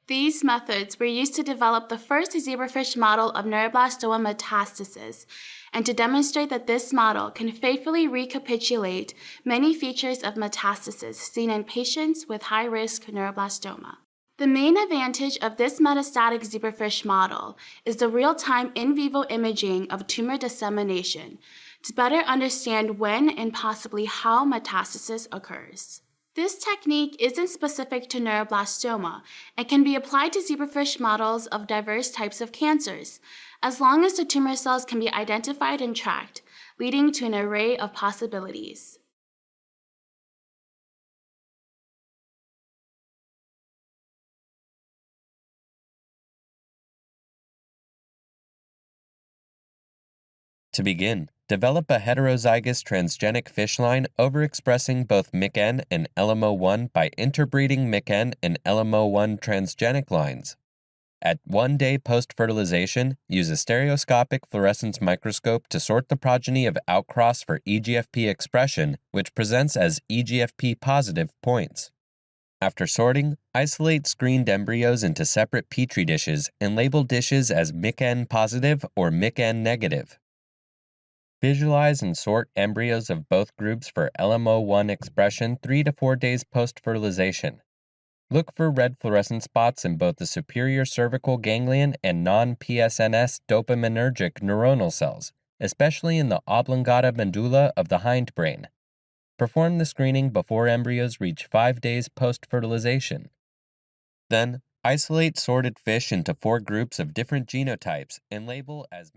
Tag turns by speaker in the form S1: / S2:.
S1: These methods were used to develop the first zebrafish model of neuroblastoma metastasis and to demonstrate that this model can faithfully recapitulate many features of metastasis seen in patients with high-risk neuroblastoma. The main advantage of this metastatic zebrafish model is the real-time in vivo imaging of tumor dissemination to better understand when and possibly how metastasis occurs. This technique isn't specific to neuroblastoma and can be applied to zebrafish models of diverse types of cancers, as long as the tumor cells can be identified and tracked, leading to an array of possibilities.
S2: To begin, develop a heterozygous transgenic fish line overexpressing both MYCN and LMO1 by interbreeding MYCN and LMO1 transgenic lines. At 1 day post-fertilization, use a stereoscopic fluorescence microscope to sort the progeny of outcross for EGFP expression, which presents as EGFP-positive points. After sorting, isolate screened embryos into separate petri dishes and label dishes as MYCN positive or MYCN negative. Visualize and sort embryos of both groups for LMO1 expression 3 to 4 days post-fertilization. Look for red fluorescent spots in both the superior cervical ganglion and non-PSNS dopaminergic neuronal cells, especially in the oblongata medulla of the hindbrain. Perform the screening before embryos reach 5 days post-fertilization. Then, isolate sorted fish into 4 groups of different genotypes and label as